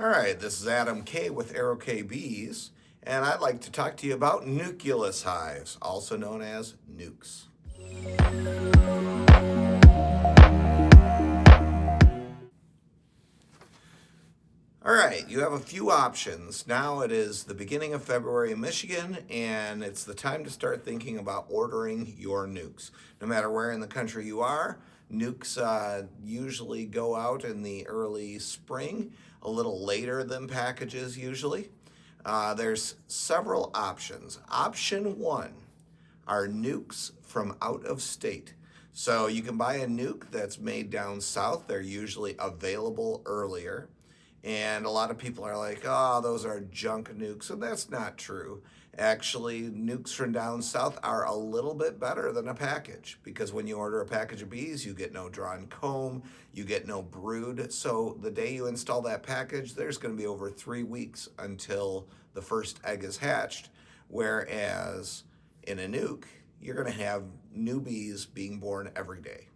All right, this is Adam K with Arrow K Bees, and I'd like to talk to you about nucleus hives, also known as nukes. All right, you have a few options. Now it is the beginning of February in Michigan, and it's the time to start thinking about ordering your nukes. No matter where in the country you are, nukes usually go out in the early spring, a little later than packages usually. There's several options. Option one are nukes from out of state. So you can buy a nuke that's made down south. They're usually available earlier. And a lot of people are like, oh, those are junk nukes. And that's not true. Actually, nukes from down south are a little bit better than a package because when you order a package of bees, you get no drawn comb, you get no brood. So the day you install that package, there's going to be over 3 weeks until the first egg is hatched. Whereas in a nuke, you're going to have new bees being born every day.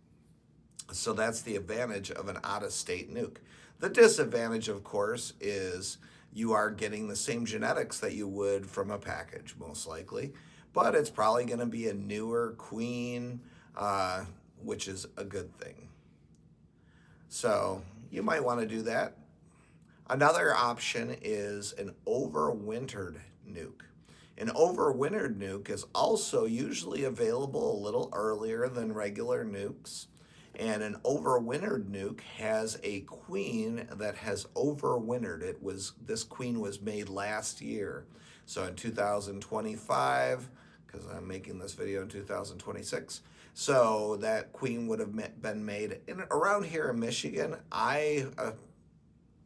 So that's the advantage of an out of state nuke. The disadvantage, of course, is you are getting the same genetics that you would from a package, most likely, but it's probably going to be a newer queen, which is a good thing. So you might want to do that. Another option is an overwintered nuke. An overwintered nuke is also usually available a little earlier than regular nukes. And an overwintered nuke has a queen that has overwintered. This queen was made last year. So in 2025, because I'm making this video in 2026, so that queen would have been made around here in Michigan. I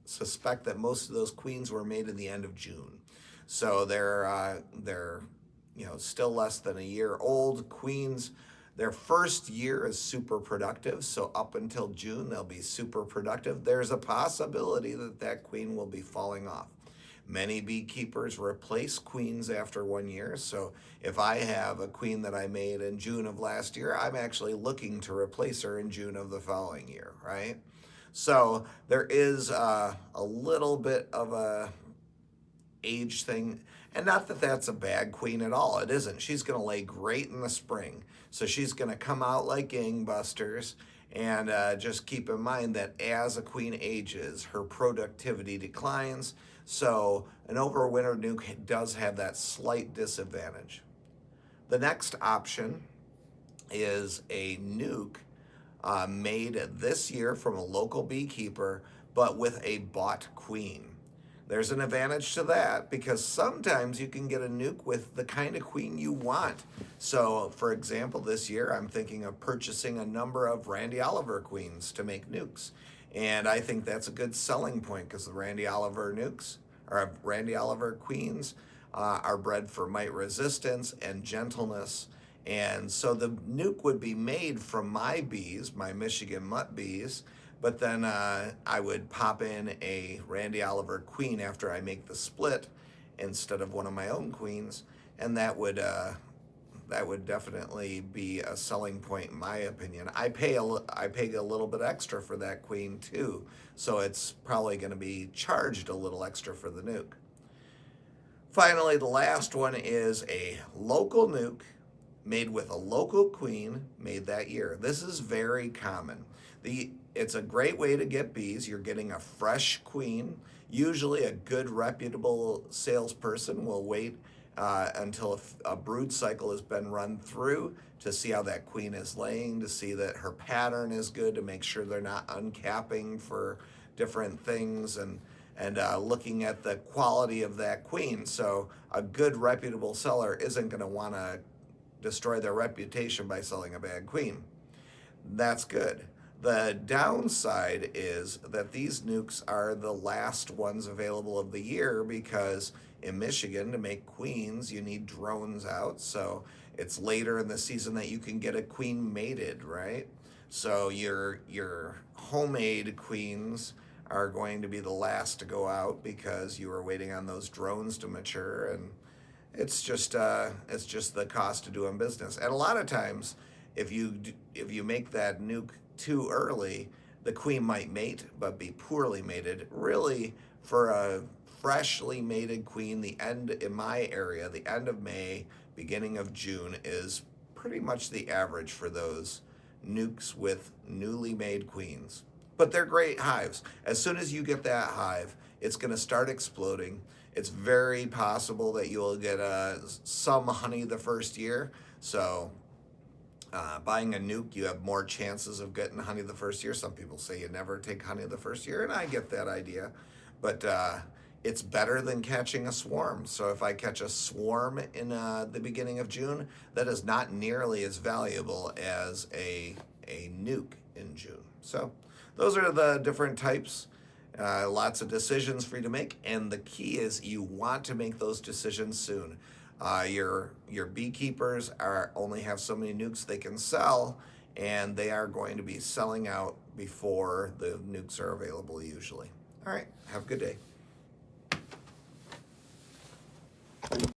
suspect that most of those queens were made in the end of June. So they're still less than a year old queens. Their first year is super productive, so up until June they'll be super productive. There's a possibility that queen will be falling off. Many beekeepers replace queens after 1 year, so if I have a queen that I made in June of last year, I'm actually looking to replace her in June of the following year, right? So there is a little bit of a age thing. And not that that's a bad queen at all. It isn't. She's going to lay great in the spring. So she's going to come out like gangbusters. And just keep in mind that as a queen ages, her productivity declines. So an overwintered nuke does have that slight disadvantage. The next option is a nuke made this year from a local beekeeper, but with a bought queen. There's an advantage to that because sometimes you can get a nuke with the kind of queen you want. So, for example, this year I'm thinking of purchasing a number of Randy Oliver queens to make nukes. And I think that's a good selling point because the Randy Oliver queens are bred for mite resistance and gentleness. And so the nuke would be made from my bees, my Michigan mutt bees, but then I would pop in a Randy Oliver queen after I make the split instead of one of my own queens, and that would definitely be a selling point in my opinion. I pay a little bit extra for that queen too, so it's probably going to be charged a little extra for the nuke. Finally, the last one is a local nuke made with a local queen made that year. This is very common. It's a great way to get bees. You're getting a fresh queen. Usually a good reputable salesperson will wait until a brood cycle has been run through to see how that queen is laying, to see that her pattern is good, to make sure they're not uncapping for different things, and looking at the quality of that queen. So a good reputable seller isn't going to want to destroy their reputation by selling a bad queen. That's good. The downside is that these nukes are the last ones available of the year because in Michigan, to make queens, you need drones out. So it's later in the season that you can get a queen mated, right? So your homemade queens are going to be the last to go out because you are waiting on those drones to mature, and it's just the cost of doing business. And a lot of times, if you make that nuke too early, the queen might mate, but be poorly mated. Really, for a freshly mated queen, the end in my area, the end of May, beginning of June is pretty much the average for those nukes with newly made queens. But they're great hives. As soon as you get that hive, it's going to start exploding. It's very possible that you'll get some honey the first year. So buying a nuke, you have more chances of getting honey the first year. Some people say you never take honey the first year, and I get that idea. But it's better than catching a swarm. So if I catch a swarm in the beginning of June, that is not nearly as valuable as a nuke in June. So those are the different types. Lots of decisions for you to make, and the key is you want to make those decisions soon. Your beekeepers only have so many nukes they can sell, and they are going to be selling out before the nukes are available usually. All right, have a good day.